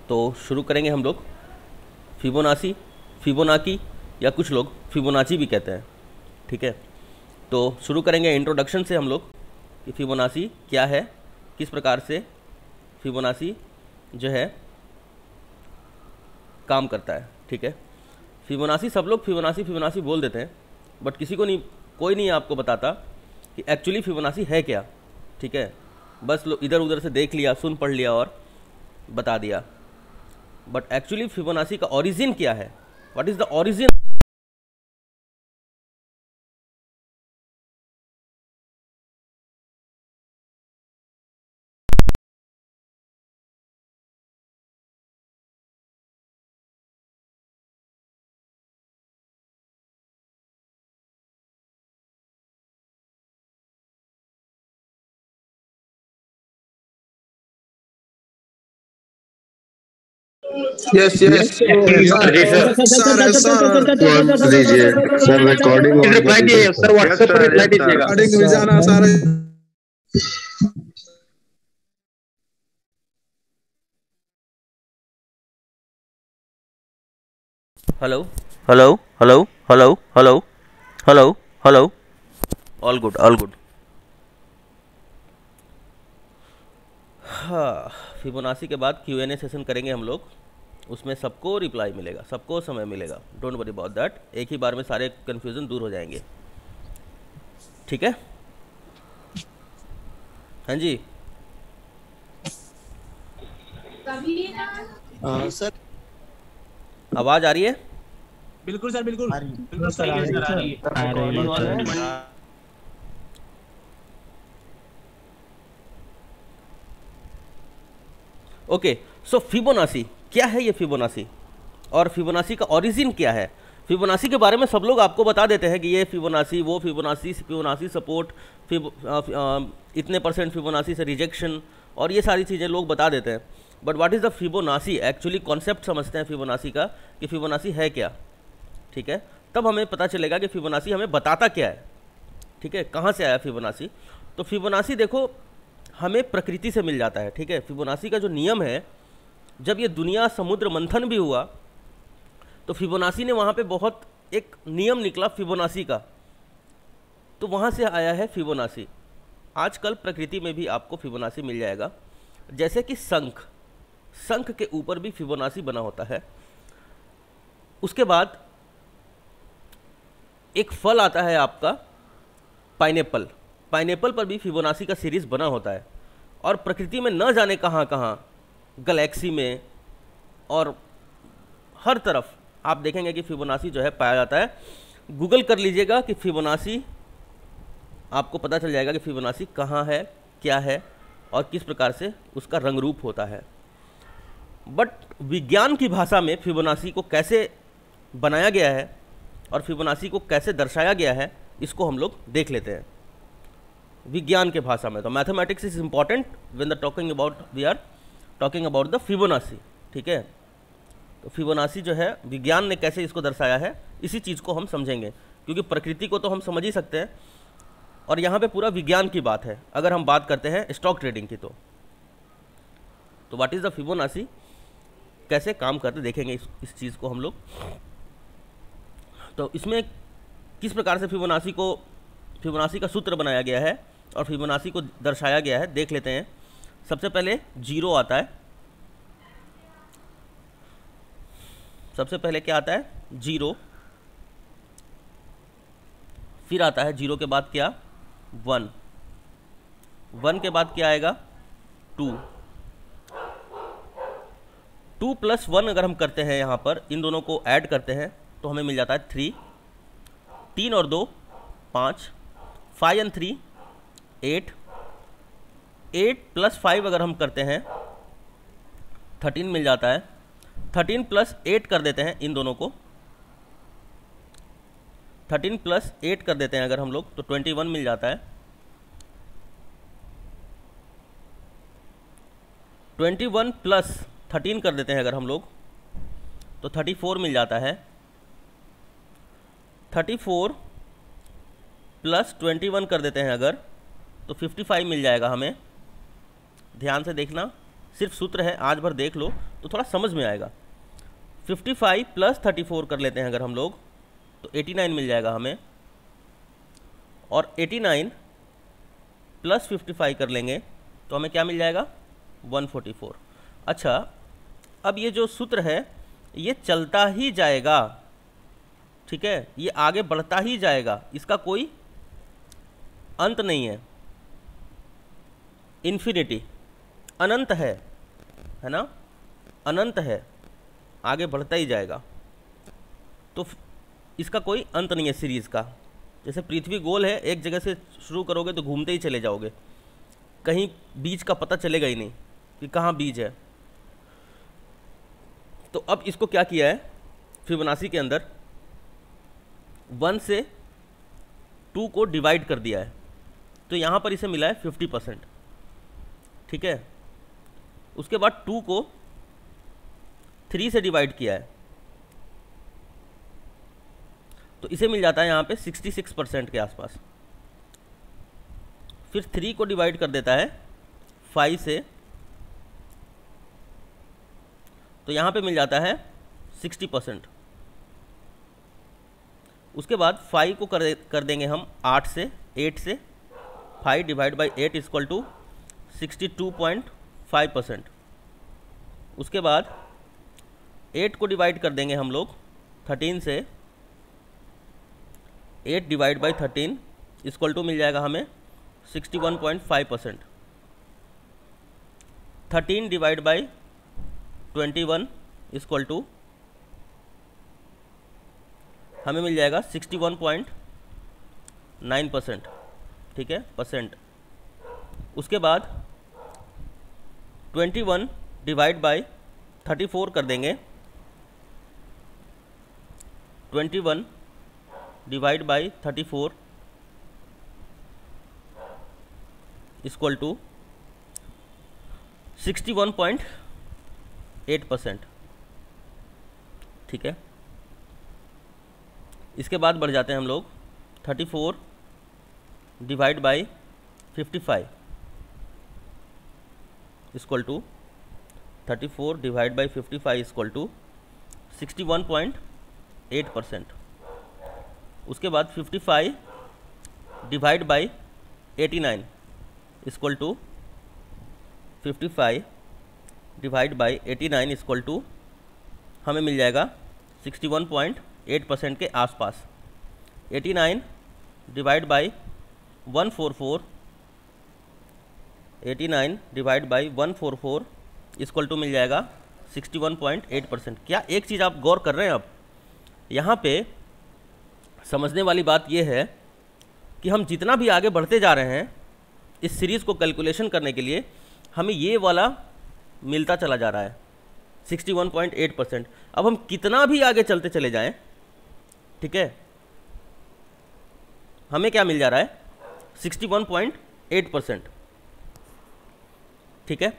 तो शुरू करेंगे हम लोग फिबोनाची, फिबोनाकी या कुछ लोग फिबोनाची भी कहते हैं। ठीक है, तो शुरू करेंगे इंट्रोडक्शन से हम लोग कि फिबोनाची क्या है, किस प्रकार से फिबोनाची जो है काम करता है। ठीक है, फिबोनाची सब लोग फिबोनाची फिबोनाची बोल देते हैं, बट किसी को नहीं, कोई नहीं आपको बताता कि एक्चुअली फिबोनाची है क्या। ठीक है, बस लोग इधर उधर से देख लिया, सुन पढ़ लिया और बता दिया, बट एक्चुअली फिबोनाची का ओरिजिन क्या है, what is the origin. Yes yes sir sir दीजिए सर, रिकॉर्डिंग ऑन रिप्लाई दिए सर, व्हाट्सएप पर रिप्लाई दीजिएगा। रिकॉर्डिंग में जाना sir. Hello hello hello hello hello hello hello, all good all good. हाँ, फिबोनाची के बाद Q&A सेशन करेंगे हम लोग, उसमें सबको रिप्लाई मिलेगा, सबको समय मिलेगा, डोंट वरी अबाउट दैट। एक ही बार में सारे कन्फ्यूज़न दूर हो जाएंगे। ठीक है, हाँ जी सर आवाज़ आ रही है? बिल्कुल सर, बिल्कुल बिल्कुल सर, आ रही है। ओके, सो फिबोनाची क्या है, ये फिबोनाची और फिबोनाची का ओरिजिन क्या है। फिबोनाची के बारे में सब लोग आपको बता देते हैं कि ये फिबोनाची, वो फिबोनाची, फिबोनाची सपोर्ट, इतने % फिबोनाची से रिजेक्शन और ये सारी चीज़ें लोग बता देते हैं, but what is the Fibonacci, actually concept समझते हैं फिबोनाची का कि फिबोनाची है क्या। ठीक है, तब हमें पता चलेगा कि फिबोनाची हमें बताता क्या है। ठीक है, कहाँ से आया फिबोनाची। तो फिबोनाची देखो हमें प्रकृति से मिल जाता है। ठीक है, फिबोनाची का जो नियम है, जब ये दुनिया समुद्र मंथन भी हुआ तो फिबोनाची ने वहाँ पे बहुत एक नियम निकला फिबोनाची का, तो वहाँ से आया है फिबोनाची। आजकल प्रकृति में भी आपको फिबोनाची मिल जाएगा, जैसे कि शंख, शंख के ऊपर भी फिबोनाची बना होता है। उसके बाद एक फल आता है आपका पाइनएप्पल, पाइनएप्पल पर भी फिबोनाची का सीरीज बना होता है। और प्रकृति में न जाने कहाँ कहाँ, गैलेक्सी में और हर तरफ आप देखेंगे कि फिबोनाची जो है पाया जाता है। गूगल कर लीजिएगा कि फिबोनाची, आपको पता चल जाएगा कि फिबोनाची कहाँ है, क्या है और किस प्रकार से उसका रंग रूप होता है। बट विज्ञान की भाषा में फिबोनाची को कैसे बनाया गया है और फिबोनाची को कैसे दर्शाया गया है, इसको हम लोग देख लेते हैं विज्ञान के भाषा में। तो mathematics is important when the talking about, we are talking about the Fibonacci. ठीक है, तो फिबोनाची जो है विज्ञान ने कैसे इसको दर्शाया है, इसी चीज़ को हम समझेंगे, क्योंकि प्रकृति को तो हम समझ ही सकते हैं और यहाँ पे पूरा विज्ञान की बात है। अगर हम बात करते हैं स्टॉक ट्रेडिंग की, तो व्हाट इज़ द फिबोनाची, कैसे काम करते देखेंगे इस चीज़ को हम लोग। तो इसमें किस प्रकार से फिबोनाची का सूत्र बनाया गया है और फिबोनाची को दर्शाया गया है, देख लेते हैं। सबसे पहले जीरो आता है, सबसे पहले क्या आता है, जीरो, फिर आता है जीरो के बाद क्या, 1, 1 के बाद क्या आएगा, 2, 2 + 1 अगर हम करते हैं, यहाँ पर इन दोनों को ऐड करते हैं तो हमें मिल जाता है 3, 3 और 2 5, 5 और 3 8, 8 + 5 अगर हम करते हैं 13 मिल जाता है। 13 + 8 कर देते हैं इन दोनों को, 13 + 8 कर देते हैं अगर हम लोग, तो 21 मिल जाता है। 21 + 13 कर देते हैं अगर हम लोग, तो 34 मिल जाता है। 34 + 21 कर देते हैं अगर, तो 55 मिल जाएगा हमें। ध्यान से देखना, सिर्फ सूत्र है, आज भर देख लो तो थोड़ा समझ में आएगा। 55 प्लस 34 कर लेते हैं अगर हम लोग, तो 89 मिल जाएगा हमें, और 89 प्लस 55 कर लेंगे तो हमें क्या मिल जाएगा, 144। अच्छा, अब ये जो सूत्र है ये चलता ही जाएगा, ठीक है, ये आगे बढ़ता ही जाएगा, इसका कोई अंत नहीं है, इन्फिनिटी, अनंत है ना, अनंत है, आगे बढ़ता ही जाएगा। तो इसका कोई अंत नहीं है सीरीज़ का। जैसे पृथ्वी गोल है, एक जगह से शुरू करोगे तो घूमते ही चले जाओगे, कहीं बीज का पता चलेगा ही नहीं कि कहाँ बीज है। तो अब इसको क्या किया है फिबोनाची के अंदर, 1 से 2 को डिवाइड कर दिया है, तो यहाँ पर इसे मिला है 50%, ठीक है। उसके बाद 2 को 3 से डिवाइड किया है, तो इसे मिल जाता है यहाँ पे 66% के आसपास। फिर 3 को डिवाइड कर देता है 5 से, तो यहाँ पे मिल जाता है 60%। उसके बाद 5 को कर देंगे हम 8 से, 5 डिवाइड बाई 8 इक्वल टू 62.5%। उसके बाद 8 को डिवाइड कर देंगे हम लोग 13 से, 8 डिवाइड बाई 13 इक्वल टू मिल जाएगा हमें 61.5%। 13 डिवाइड बाई 21 इक्वल टू हमें मिल जाएगा 61.9%, ठीक है, परसेंट। उसके बाद 21 डिवाइड बाई 34 कर देंगे, 21 डिवाइड बाई 34 इक्वल टू 61.8%, ठीक है। इसके बाद बढ़ जाते हैं हम लोग, 34 divide by 55 equal to 34 divide by 55 equal to 61.8%। उसके बाद 55 divide by 89 equal to 55 divide by 89 equal to हमें मिल जाएगा 61.8% के आसपास। 89 divide by 144, 89 divide by 144 equal to मिल जाएगा 61.8%। क्या एक चीज़ आप गौर कर रहे हैं, अब यहाँ पे समझने वाली बात यह है कि हम जितना भी आगे बढ़ते जा रहे हैं इस सीरीज़ को कैलकुलेशन करने के लिए, हमें ये वाला मिलता चला जा रहा है 61.8%। अब हम कितना भी आगे चलते चले जाएं, ठीक है, हमें क्या मिल जा रहा है, 61.8%, ठीक है।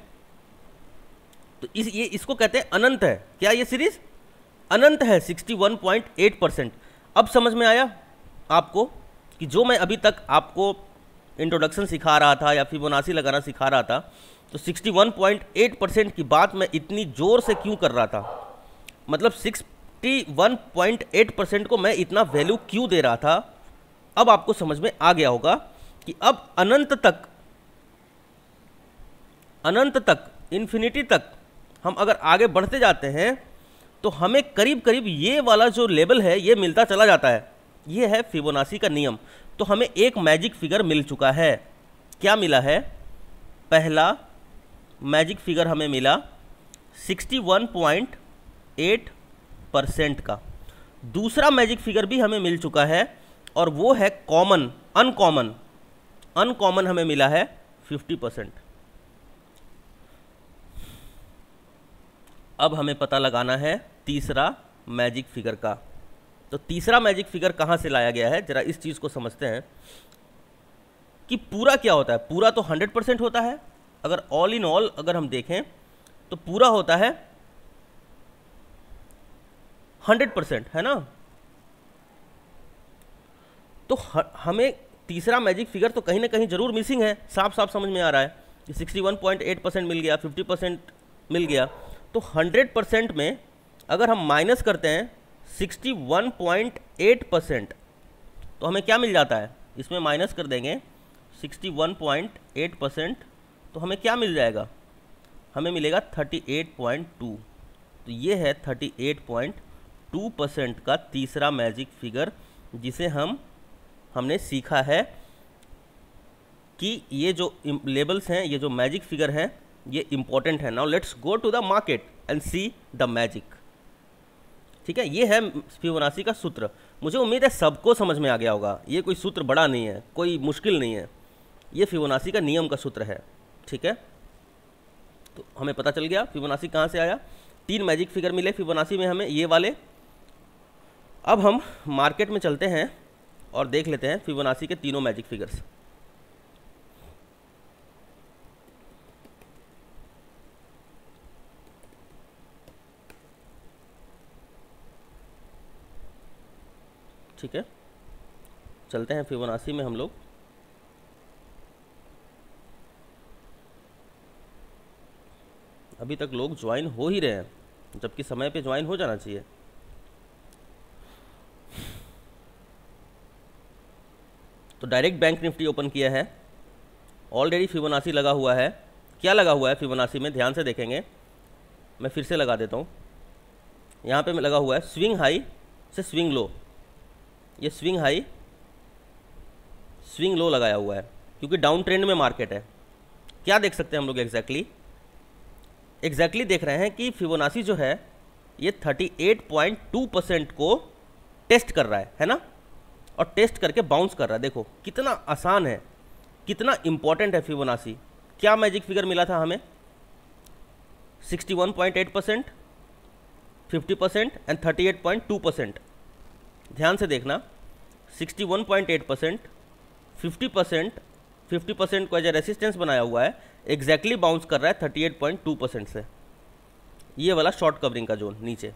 तो इसको कहते हैं अनंत है। क्या ये सीरीज अनंत है, 61.8%। अब समझ में आया आपको कि जो मैं अभी तक आपको इंट्रोडक्शन सिखा रहा था या फिबोनाची लगाना सिखा रहा था, तो 61.8% की बात मैं इतनी ज़ोर से क्यों कर रहा था, मतलब 61.8% को मैं इतना वैल्यू क्यों दे रहा था। अब आपको समझ में आ गया होगा कि अब अनंत तक इन्फिनिटी तक हम अगर आगे बढ़ते जाते हैं तो हमें करीब करीब ये वाला जो लेवल है ये मिलता चला जाता है। ये है फिबोनाची का नियम। तो हमें एक मैजिक फिगर मिल चुका है। क्या मिला है? पहला मैजिक फिगर हमें मिला 61.8% का। दूसरा मैजिक फिगर भी हमें मिल चुका है और वो है अनकॉमन हमें मिला है 50%। अब हमें पता लगाना है तीसरा मैजिक फिगर का। तो तीसरा मैजिक फिगर कहाँ से लाया गया है, जरा इस चीज़ को समझते हैं कि पूरा क्या होता है। पूरा तो 100% होता है। अगर ऑल इन ऑल अगर हम देखें तो पूरा होता है 100%, है ना। तो हमें तीसरा मैजिक फिगर तो कहीं ना कहीं जरूर मिसिंग है, साफ साफ समझ में आ रहा है। कि 61.8% मिल गया, 50% मिल गया, तो 100% में अगर हम माइनस करते हैं 61.8%, तो हमें क्या मिल जाता है? इसमें माइनस कर देंगे 61.8%, तो हमें क्या मिल जाएगा? हमें मिलेगा 38.2। तो ये है 38.2% का तीसरा मैजिक फिगर, जिसे हमने सीखा है कि ये जो लेबल्स हैं, ये जो मैजिक फिगर हैं, ये इंपॉर्टेंट है। Now let's go to the market and see the magic. ठीक है, ये है फिबोनाची का सूत्र। मुझे उम्मीद है सबको समझ में आ गया होगा। ये कोई सूत्र बड़ा नहीं है, कोई मुश्किल नहीं है, ये फिबोनाची का नियम का सूत्र है। ठीक है, तो हमें पता चल गया फिबोनाची कहाँ से आया। 3 मैजिक फिगर मिले फिबोनाची में हमें, ये वाले। अब हम मार्केट में चलते हैं और देख लेते हैं फिबोनाची के तीनों मैजिक फिगर्स। ठीक है, चलते हैं फिबोनाची में हम लोग। अभी तक लोग ज्वाइन हो ही रहे हैं, जबकि समय पे ज्वाइन हो जाना चाहिए। तो डायरेक्ट बैंक निफ्टी ओपन किया है, ऑलरेडी फिबोनाची लगा हुआ है। क्या लगा हुआ है फिबोनाची में? ध्यान से देखेंगे, मैं फिर से लगा देता हूँ। यहाँ पे लगा हुआ है स्विंग हाई से स्विंग लो। ये स्विंग हाई स्विंग लो लगाया हुआ है, क्योंकि डाउन ट्रेंड में मार्केट है। क्या देख सकते हैं हम लोग? एग्जैक्टली देख रहे हैं कि फिबोनाची जो है ये 38.2% को टेस्ट कर रहा है ना, और टेस्ट करके बाउंस कर रहा है। देखो कितना आसान है, कितना इंपॉर्टेंट है फिबोनाची। क्या मैजिक फिगर मिला था हमें? 61.8%, 50% एंड 38.2%। ध्यान से देखना, 61.8%, 50% को एज ए रेसिस्टेंस बनाया हुआ है, एग्जैक्टली बाउंस कर रहा है 38.2% से। ये वाला शॉर्ट कवरिंग का जोन नीचे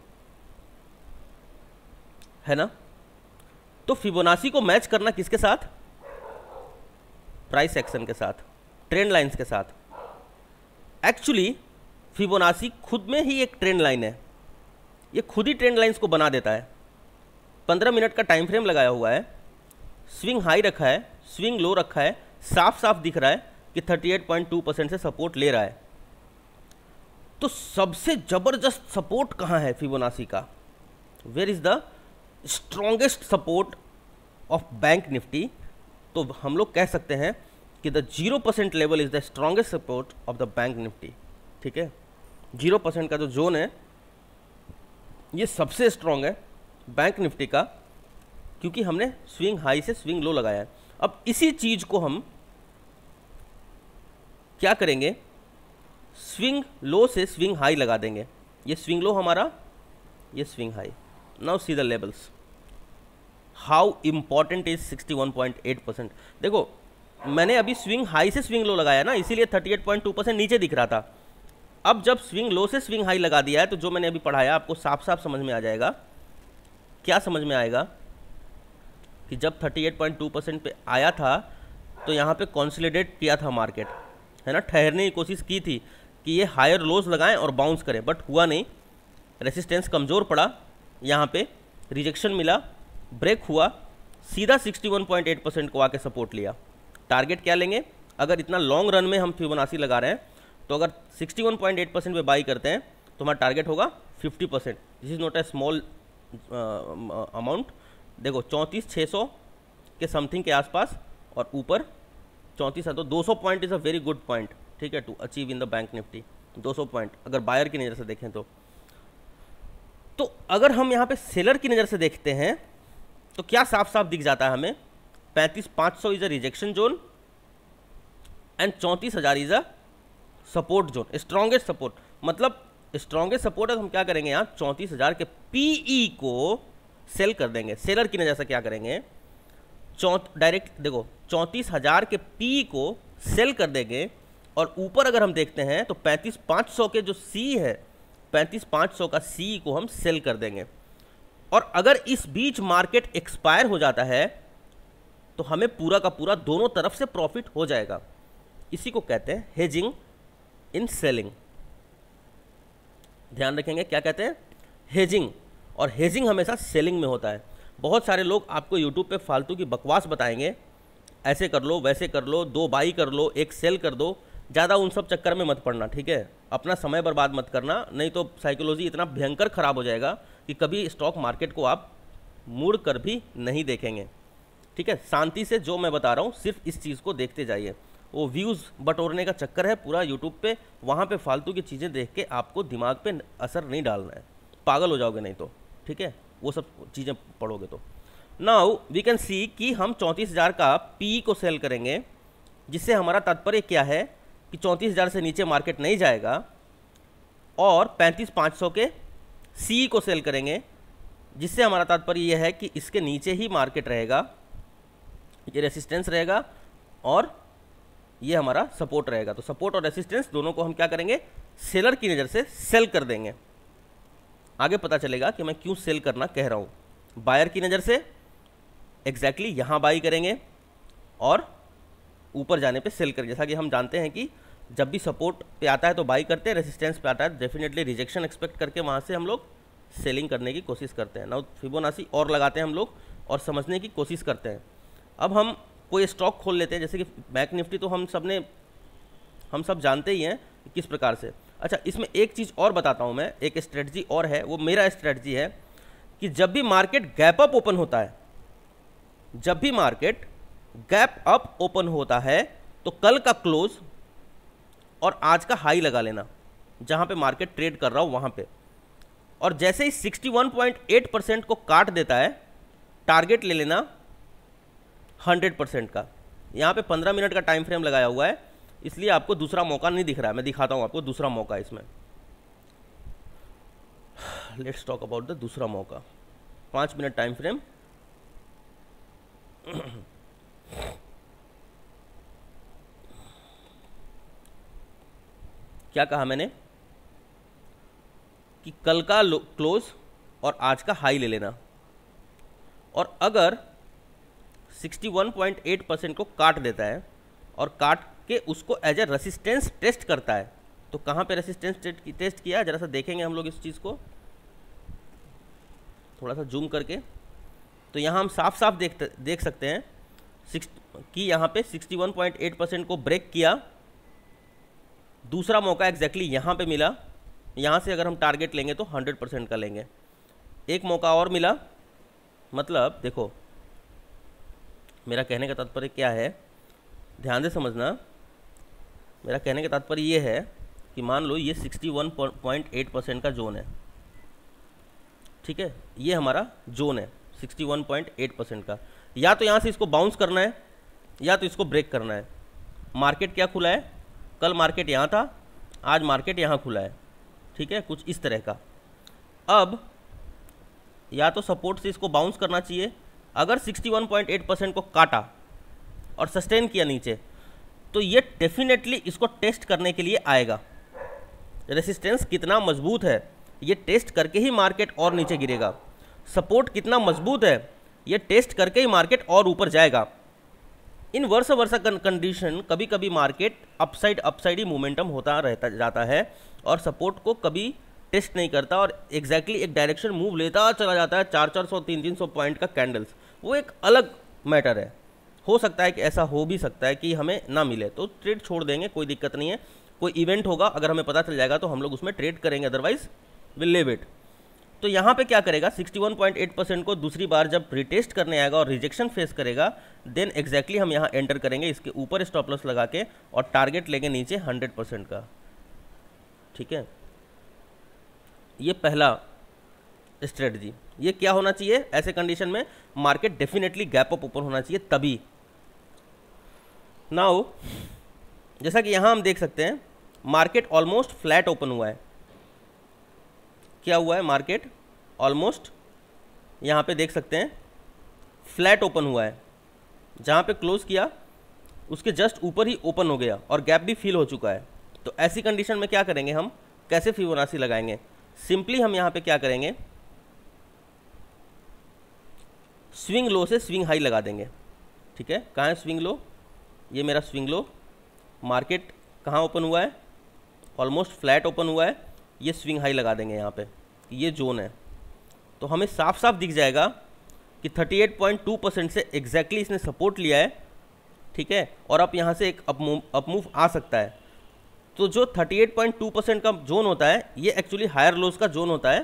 है ना। तो फिबोनाची को मैच करना किसके साथ? प्राइस एक्शन के साथ, ट्रेंड लाइंस के साथ। एक्चुअली फिबोनाची खुद में ही एक ट्रेंड लाइन है, ये खुद ही ट्रेंड लाइंस को बना देता है। 15 मिनट का टाइम फ्रेम लगाया हुआ है, स्विंग हाई रखा है, स्विंग लो रखा है, साफ साफ दिख रहा है कि 38.2% से सपोर्ट ले रहा है। तो सबसे जबरदस्त सपोर्ट कहाँ है फिबोनाची का? Where is the strongest support of Bank Nifty? तो हम लोग कह सकते हैं कि the 0% level is the strongest support of the Bank Nifty. ठीक है, 0% का जो जोन है ये सबसे स्ट्रॉन्ग है बैंक निफ्टी का, क्योंकि हमने स्विंग हाई से स्विंग लो लगाया है। अब इसी चीज को हम क्या करेंगे? स्विंग लो से स्विंग हाई लगा देंगे। ये स्विंग लो हमारा, ये swing high. Now see the levels, how important is 61.8%। देखो मैंने अभी स्विंग हाई से स्विंग लो लगाया ना, इसीलिए 38.2% नीचे दिख रहा था। अब जब स्विंग लो से स्विंग हाई लगा दिया है, तो जो मैंने अभी पढ़ाया आपको साफ साफ समझ में आ जाएगा। क्या समझ में आएगा? कि जब 38.2% पे आया था तो यहाँ पे कंसोलिडेट किया था मार्केट, है ना, ठहरने की कोशिश की थी कि ये हायर लोज लगाएं और बाउंस करें, बट हुआ नहीं। रेसिस्टेंस कमज़ोर पड़ा, यहाँ पे रिजेक्शन मिला, ब्रेक हुआ, सीधा 61.8% को आके सपोर्ट लिया। टारगेट क्या लेंगे? अगर इतना लॉन्ग रन में हम फिबोनाची लगा रहे हैं, तो अगर 61.8% पे बाई करते हैं तो हमारा टारगेट होगा 50%। This is not a small amount. देखो 34,600 के समथिंग के आसपास, और ऊपर 34 है, तो 200 point is a very good point. ठीक है, to achieve in the Bank Nifty 200 point अगर बायर की नज़र से देखें तो अगर हम यहाँ पे सेलर की नज़र से देखते हैं तो क्या साफ साफ दिख जाता है हमें? 35,500 is a rejection zone and 34,000 is a support zone, strongest support. मतलब स्ट्रॉन्गेस्ट सपोर्ट है, तो हम क्या करेंगे? यहाँ 34,000 के पीई को सेल कर देंगे। सेलर की नज़र से क्या करेंगे? डायरेक्ट देखो 34,000 के पी को सेल कर देंगे, और ऊपर अगर हम देखते हैं तो 35,500 के जो सी है, 35,500 का सी को हम सेल कर देंगे। और अगर इस बीच मार्केट एक्सपायर हो जाता है तो हमें पूरा का पूरा दोनों तरफ से प्रॉफिट हो जाएगा। इसी को कहते हैं हेजिंग इन सेलिंग। ध्यान रखेंगे, क्या कहते हैं? हेजिंग। और हेजिंग हमेशा सेलिंग में होता है। बहुत सारे लोग आपको यूट्यूब पे फालतू की बकवास बताएंगे, ऐसे कर लो, वैसे कर लो, 2 बाई कर लो, 1 सेल कर दो। ज़्यादा उन सब चक्कर में मत पड़ना, ठीक है? अपना समय बर्बाद मत करना, नहीं तो साइकोलॉजी इतना भयंकर ख़राब हो जाएगा कि कभी स्टॉक मार्केट को आप मुड़ कर भी नहीं देखेंगे, ठीक है? शांति से जो मैं बता रहा हूँ सिर्फ इस चीज़ को देखते जाइए। वो व्यूज़ बटोरने का चक्कर है पूरा यूट्यूब पे, वहाँ पे फालतू की चीज़ें देख के आपको दिमाग पे असर नहीं डालना है, पागल हो जाओगे नहीं तो, ठीक है? वो सब चीज़ें पढ़ोगे तो। नाउ वी कैन सी कि हम 34,000 का पी को सेल करेंगे, जिससे हमारा तात्पर्य क्या है कि 34,000 से नीचे मार्केट नहीं जाएगा, और 35,500 के सी को सेल करेंगे, जिससे हमारा तात्पर्य यह है कि इसके नीचे ही मार्केट रहेगा, ये रेसिस्टेंस रहेगा और ये हमारा सपोर्ट रहेगा। तो सपोर्ट और रेसिस्टेंस दोनों को हम क्या करेंगे? सेलर की नज़र से सेल कर देंगे। आगे पता चलेगा कि मैं क्यों सेल करना कह रहा हूँ। बायर की नज़र से एग्जैक्टली यहाँ बाई करेंगे और ऊपर जाने पे सेल करेंगे। जैसा कि हम जानते हैं कि जब भी सपोर्ट पे आता है तो बाई करते हैं, रेसिस्टेंस पे आता है डेफिनेटली रिजेक्शन एक्सपेक्ट करके वहाँ से हम लोग सेलिंग करने की कोशिश करते हैं। नाउ फिबोनाची और लगाते हैं हम लोग और समझने की कोशिश करते हैं। अब हम कोई स्टॉक खोल लेते हैं, जैसे कि बैंक निफ्टी तो हम सब जानते ही हैं किस प्रकार से। अच्छा, इसमें एक चीज़ और बताता हूँ मैं, एक स्ट्रेटजी और है, वो मेरा स्ट्रेटजी है कि जब भी मार्केट गैप अप ओपन होता है, जब भी मार्केट गैप अप ओपन होता है तो कल का क्लोज और आज का हाई लगा लेना जहाँ पे मार्केट ट्रेड कर रहा हो वहाँ पे, और जैसे ही 61.8% को काट देता है टारगेट ले लेना 100% का। यहाँ पे 15 मिनट का टाइम फ्रेम लगाया हुआ है, इसलिए आपको दूसरा मौका नहीं दिख रहा है। मैं दिखाता हूँ आपको दूसरा मौका इसमें। लेट्स टॉक अबाउट द दूसरा मौका। 5 मिनट टाइम फ्रेम। क्या कहा मैंने कि कल का क्लोज और आज का हाई ले लेना, और अगर 61.8% को काट देता है और काट के उसको एज ए रेसिस्टेंस टेस्ट करता है, तो कहाँ पे रेसिस्टेंस टेस्ट किया जरा सा देखेंगे हम लोग इस चीज़ को थोड़ा सा जूम करके। तो यहाँ हम साफ साफ देख सकते हैं कि यहाँ पे 61.8% को ब्रेक किया, दूसरा मौका एग्जैक्टली यहाँ पे मिला। यहाँ से अगर हम टारगेट लेंगे तो 100% का लेंगे। एक मौका और मिला, मतलब देखो मेरा कहने का तात्पर्य क्या है, ध्यान से समझना। मेरा कहने का तात्पर्य ये है कि मान लो ये 61.8% का जोन है, ठीक है? ये हमारा जोन है 61.8% का। या तो यहाँ से इसको बाउंस करना है या तो इसको ब्रेक करना है। मार्केट क्या खुला है? कल मार्केट यहाँ था, आज मार्केट यहाँ खुला है, ठीक है? कुछ इस तरह का। अब या तो सपोर्ट से इसको बाउंस करना चाहिए। अगर 61.8% को काटा और सस्टेन किया नीचे, तो ये डेफिनेटली इसको टेस्ट करने के लिए आएगा। रेसिस्टेंस कितना मजबूत है ये टेस्ट करके ही मार्केट और नीचे गिरेगा। सपोर्ट कितना मजबूत है ये टेस्ट करके ही मार्केट और ऊपर जाएगा। इन वर्षा कंडीशन कभी कभी मार्केट अपसाइड ही मोमेंटम होता रहता जाता है और सपोर्ट को कभी टेस्ट नहीं करता और एग्जैक्टली एक डायरेक्शन मूव लेता चला जाता है। 400 300 पॉइंट का कैंडल्स, वो एक अलग मैटर है। हो सकता है कि ऐसा हो भी सकता है कि हमें ना मिले तो ट्रेड छोड़ देंगे, कोई दिक्कत नहीं है। कोई इवेंट होगा अगर हमें पता चल जाएगा तो हम लोग उसमें ट्रेड करेंगे, अदरवाइज विल लीव इट। तो यहाँ पे क्या करेगा, 61.8% को दूसरी बार जब रिटेस्ट करने आएगा और रिजेक्शन फेस करेगा, देन एग्जैक्टली हम यहाँ एंटर करेंगे इसके ऊपर स्टॉप लॉस लगा के और टारगेट लेंगे नीचे 100% का, ठीक है? ये पहला स्ट्रेटजी। ये क्या होना चाहिए ऐसे कंडीशन में? Market definitely gap up open होना चाहिए तभी। नाउ जैसा कि यहाँ हम देख सकते हैं मार्केट ऑलमोस्ट फ्लैट ओपन हुआ है। क्या हुआ है? मार्केट ऑलमोस्ट यहाँ पे देख सकते हैं फ्लैट ओपन हुआ है। जहाँ पे क्लोज किया उसके जस्ट ऊपर ही ओपन हो गया और गैप भी फिल हो चुका है। तो ऐसी कंडीशन में क्या करेंगे हम, कैसे फिबोनाची लगाएंगे? सिंपली हम यहाँ पे क्या करेंगे, स्विंग लो से स्विंग हाई लगा देंगे, ठीक है? कहाँ है स्विंग लो? ये मेरा स्विंग लो मार्केट कहाँ ओपन हुआ है, ऑलमोस्ट फ्लैट ओपन हुआ है, ये स्विंग हाई लगा देंगे यहाँ पे, ये जोन है। तो हमें साफ साफ दिख जाएगा कि 38.2% से एग्जैक्टली इसने सपोर्ट लिया है, ठीक है, और अब यहाँ से एक अप मूव आ सकता है। तो जो 38.2% का जोन होता है ये एक्चुअली हायर लोज का जोन होता है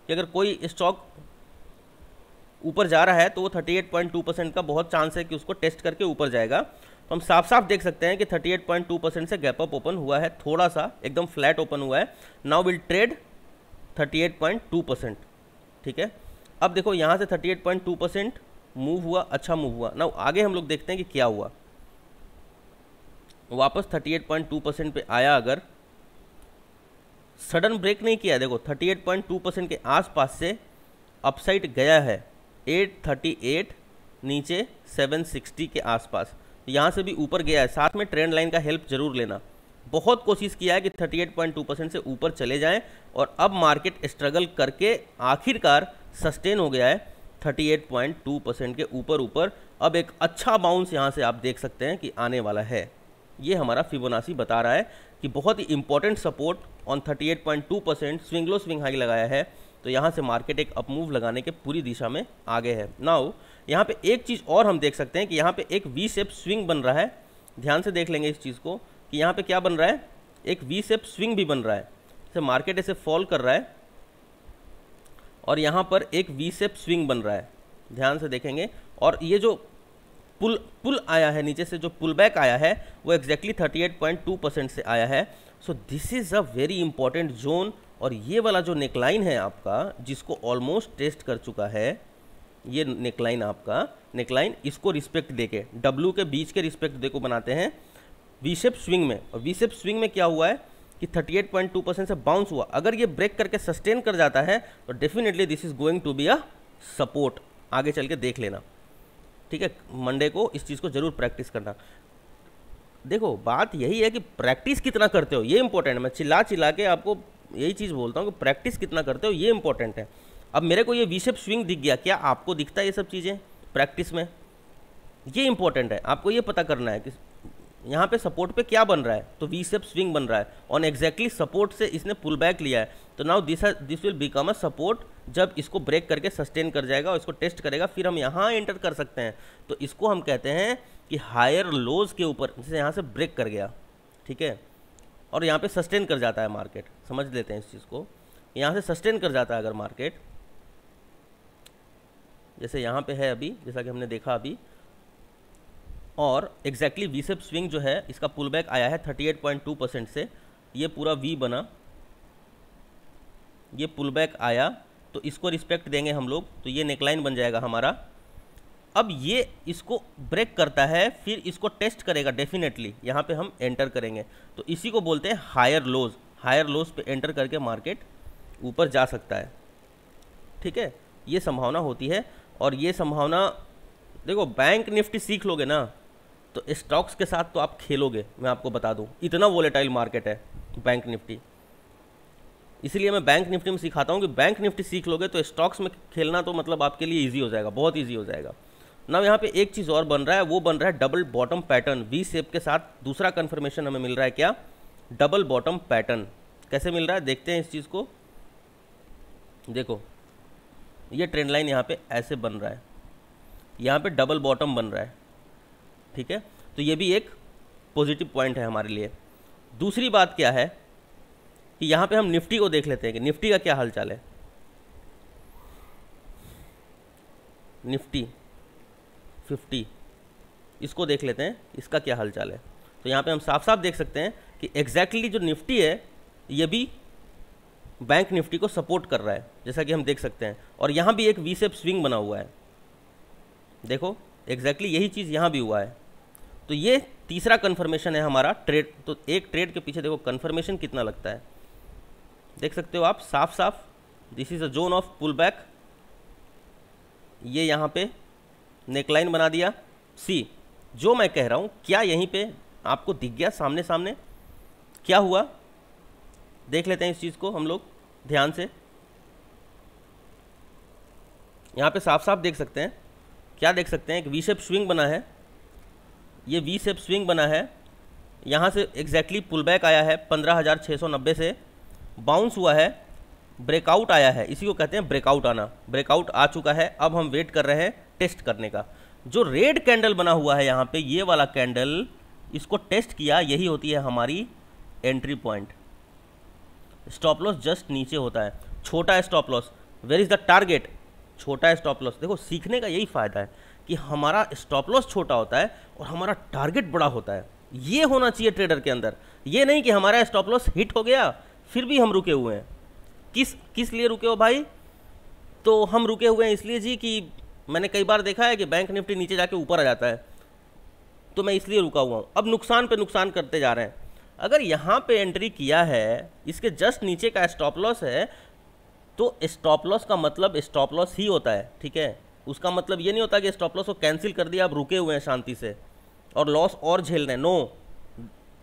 कि अगर कोई स्टॉक ऊपर जा रहा है तो वो 38.2% का बहुत चांस है कि उसको टेस्ट करके ऊपर जाएगा। तो हम साफ साफ देख सकते हैं कि 38.2% से गैप अप ओपन हुआ है, थोड़ा सा एकदम फ्लैट ओपन हुआ है। नाउ विल ट्रेड 38.2%, ठीक है। अब देखो यहाँ से 38.2% मूव हुआ, अच्छा मूव हुआ। नाउ आगे हम लोग देखते हैं कि क्या हुआ। वापस 38.2% पे आया, अगर सडन ब्रेक नहीं किया, देखो 38.2% के आसपास से अपसाइड गया है 838, नीचे 760 के आसपास, यहाँ से भी ऊपर गया है। साथ में ट्रेंड लाइन का हेल्प जरूर लेना। बहुत कोशिश किया है कि 38.2% से ऊपर चले जाएं और अब मार्केट स्ट्रगल करके आखिरकार सस्टेन हो गया है 38.2% के ऊपर। अब एक अच्छा बाउंस यहाँ से आप देख सकते हैं कि आने वाला है। ये हमारा फिबोनाची बता रहा है कि बहुत ही important support on 38.2%, swing low swing high लगाया है। तो यहाँ से मार्केट एक अपमूव लगाने के पूरी दिशा में आगे है। नाउ यहाँ पे एक चीज़ और हम देख सकते हैं कि यहाँ पे एक वी शेप स्विंग बन रहा है। ध्यान से देख लेंगे इस चीज़ को कि यहाँ पे क्या बन रहा है, एक वी शेप स्विंग भी बन रहा है। जैसे मार्केट ऐसे फॉल कर रहा है और यहाँ पर एक वी शेप स्विंग बन रहा है, ध्यान से देखेंगे। और ये जो पुल आया है नीचे से, जो पुल बैक आया है वो एग्जैक्टली 38.2% से आया है। So this is a very important zone. और ये वाला जो नेकलाइन है आपका, जिसको ऑलमोस्ट टेस्ट कर चुका है, ये नेकलाइन आपका, नेकलाइन इसको रिस्पेक्ट देके डब्ल्यू के बीच के रिस्पेक्ट देखो बनाते हैं वी शेप स्विंग में। और वी शेप स्विंग में क्या हुआ है कि 38.2% से बाउंस हुआ। अगर ये ब्रेक करके सस्टेन कर जाता है तो definitely this is going to be a support. आगे चल के देख लेना, ठीक है। मंडे को इस चीज़ को जरूर प्रैक्टिस करना। देखो बात यही है कि प्रैक्टिस कितना करते हो, ये इंपॉर्टेंट है। मैं चिल्ला के आपको यही चीज़ बोलता हूँ कि प्रैक्टिस कितना करते हो, ये इंपॉर्टेंट है। अब मेरे को ये वी शेप स्विंग दिख गया, क्या आपको दिखता है ये सब चीज़ें प्रैक्टिस में? ये इंपॉर्टेंट है, आपको ये पता करना है कि यहाँ पे सपोर्ट पे क्या बन रहा है। तो वी शेप स्विंग बन रहा है ऑन एग्जैक्टली सपोर्ट से इसने पुल बैक लिया है। तो now this will become a support. जब इसको ब्रेक करके सस्टेन कर जाएगा और इसको टेस्ट करेगा, फिर हम यहाँ एंटर कर सकते हैं। तो इसको हम कहते हैं कि हायर लोज के ऊपर, जैसे यहाँ से ब्रेक कर गया, ठीक है, और यहाँ पे सस्टेन कर जाता है मार्केट। समझ लेते हैं इस चीज़ को, यहाँ से सस्टेन कर जाता है अगर मार्केट, जैसे यहाँ पे है अभी, जैसा कि हमने देखा अभी, और एग्जैक्टली वी शेप स्विंग जो है इसका पुल बैक आया है 38.2% से, ये पूरा वी बना, ये पुल बैक आया, तो इसको रिस्पेक्ट देंगे हम लोग, तो ये नेकलाइन बन जाएगा हमारा। अब ये इसको ब्रेक करता है, फिर इसको टेस्ट करेगा डेफिनेटली, यहाँ पे हम एंटर करेंगे। तो इसी को बोलते हैं हायर लोज। हायर लोज पे एंटर करके मार्केट ऊपर जा सकता है, ठीक है, ये संभावना होती है। और ये संभावना देखो, बैंक निफ्टी सीख लोगे ना तो स्टॉक्स के साथ तो आप खेलोगे, मैं आपको बता दूं, इतना वोलेटाइल मार्केट है बैंक निफ्टी। इसलिए मैं बैंक निफ्टी में सिखाता हूं कि बैंक निफ्टी सीख लोगे तो स्टॉक्स में खेलना तो मतलब आपके लिए इजी हो जाएगा, बहुत इजी हो जाएगा ना। यहाँ पे एक चीज़ और बन रहा है, वो बन रहा है double bottom pattern V shape के साथ। दूसरा कन्फर्मेशन हमें मिल रहा है, क्या? Double bottom pattern. कैसे मिल रहा है देखते हैं इस चीज़ को। देखो ये ट्रेंड लाइन यहाँ पे ऐसे बन रहा है, यहाँ पे डबल बॉटम बन रहा है, ठीक है। तो ये भी एक पॉजिटिव पॉइंट है हमारे लिए। दूसरी बात क्या है कि यहाँ पे हम निफ्टी को देख लेते हैं कि निफ्टी का क्या हालचाल है। निफ्टी 50 इसको देख लेते हैं, इसका क्या हालचाल है। तो यहाँ पे हम साफ साफ देख सकते हैं कि एग्जैक्टली जो निफ्टी है ये भी बैंक निफ्टी को सपोर्ट कर रहा है, जैसा कि हम देख सकते हैं। और यहाँ भी एक वी शेप स्विंग बना हुआ है, देखो एग्जैक्टली यही चीज़ यहाँ भी हुआ है। तो ये तीसरा कन्फर्मेशन है हमारा ट्रेड। तो एक ट्रेड के पीछे देखो कन्फर्मेशन कितना लगता है, देख सकते हो आप साफ साफ। This is a zone of pull back, ये यहाँ पे नेकलाइन बना दिया। सी जो मैं कह रहा हूँ, क्या यहीं पे आपको दिख गया सामने सामने क्या हुआ? देख लेते हैं इस चीज़ को हम लोग ध्यान से। यहाँ पे साफ साफ देख सकते हैं, क्या देख सकते हैं? एक वी शेप स्विंग बना है, ये वी शेप स्विंग बना है यहाँ से एग्जैक्टली पुल बैक आया है 15,690 से, बाउंस हुआ है, ब्रेकआउट आया है, इसी को कहते हैं ब्रेकआउट आना। ब्रेकआउट आ चुका है, अब हम वेट कर रहे हैं टेस्ट करने का। जो रेड कैंडल बना हुआ है यहाँ पे, ये वाला कैंडल, इसको टेस्ट किया, यही होती है हमारी entry point. Stop loss just नीचे होता है, छोटा है stop loss. Where is the target? छोटा है स्टॉप लॉस। देखो सीखने का यही फायदा है कि हमारा स्टॉप लॉस छोटा होता है और हमारा टारगेट बड़ा होता है। ये होना चाहिए ट्रेडर के अंदर। ये नहीं कि हमारा स्टॉप लॉस हिट हो गया फिर भी हम रुके हुए हैं। किस लिए रुके हो भाई? तो हम रुके हुए हैं इसलिए जी कि मैंने कई बार देखा है कि बैंक निफ्टी नीचे जाके ऊपर आ जाता है, तो मैं इसलिए रुका हुआ हूँ। अब नुकसान पे नुकसान करते जा रहे हैं। अगर यहाँ पे एंट्री किया है, इसके जस्ट नीचे का स्टॉप लॉस है, तो स्टॉप लॉस का मतलब स्टॉप लॉस ही होता है, ठीक है। उसका मतलब ये नहीं होता कि स्टॉप लॉस को कैंसिल कर दिया, आप रुके हुए हैं शांति से और लॉस और झेल रहे हैं। नो,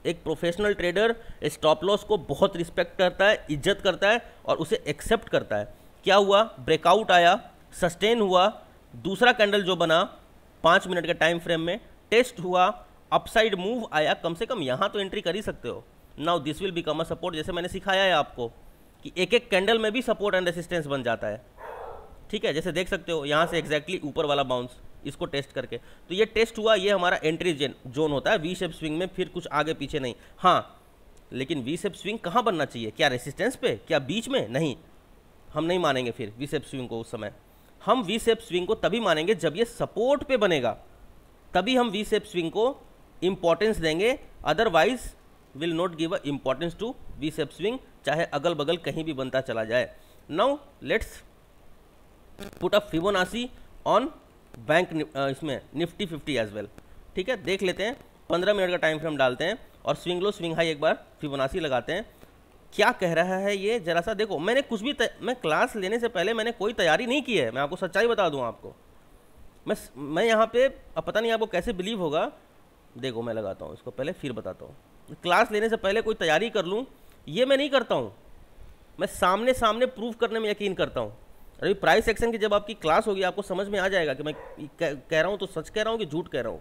एक प्रोफेशनल ट्रेडर स्टॉप लॉस को बहुत रिस्पेक्ट करता है, इज्जत करता है और उसे एक्सेप्ट करता है। क्या हुआ? ब्रेकआउट आया, सस्टेन हुआ, दूसरा कैंडल जो बना 5 मिनट के टाइम फ्रेम में टेस्ट हुआ, अपसाइड मूव आया, कम से कम यहाँ तो एंट्री कर ही सकते हो। Now this will become a support, जैसे मैंने सिखाया है आपको कि एक एक कैंडल में भी सपोर्ट एंड रेसिस्टेंस बन जाता है, ठीक है। जैसे देख सकते हो यहाँ से एग्जैक्टली ऊपर वाला बाउंस, इसको टेस्ट करके, तो ये टेस्ट हुआ, ये हमारा एंट्री जोन होता है वी शेप स्विंग में, फिर कुछ आगे पीछे नहीं। हाँ, लेकिन वी शेप स्विंग कहाँ बनना चाहिए? क्या रेसिस्टेंस पे? क्या बीच में? नहीं, हम नहीं मानेंगे फिर वी शेप स्विंग को। उस समय हम वी शेप स्विंग को तभी मानेंगे जब ये सपोर्ट पे बनेगा, तभी हम वी शेप स्विंग को इंपॉर्टेंस देंगे। Otherwise will not give a importance to V shape swing, चाहे अगल बगल कहीं भी बनता चला जाए। Now let's put a Fibonacci on bank इसमें निफ्टी 50 एज वेल, ठीक है। देख लेते हैं, 15 मिनट का टाइम फ्रेम डालते हैं और स्विंग लो स्विंग हाई एक बार फिबोनाची लगाते हैं। क्या कह रहा है ये जरा सा देखो। मैंने कुछ भी मैं क्लास लेने से पहले मैंने कोई तैयारी नहीं की है, मैं आपको सच्चाई बता दूं आपको। मैं यहाँ पे, अब पता नहीं आपको कैसे बिलीव होगा, देखो मैं लगाता हूँ इसको पहले फिर बताता हूँ। क्लास लेने से पहले कोई तैयारी कर लूँ, ये मैं नहीं करता हूँ। मैं सामने सामने प्रूव करने में यकीन करता हूँ। अभी प्राइस एक्शन की जब आपकी क्लास होगी आपको समझ में आ जाएगा कि मैं कह रहा हूँ तो सच कह रहा हूँ कि झूठ कह रहा हूँ,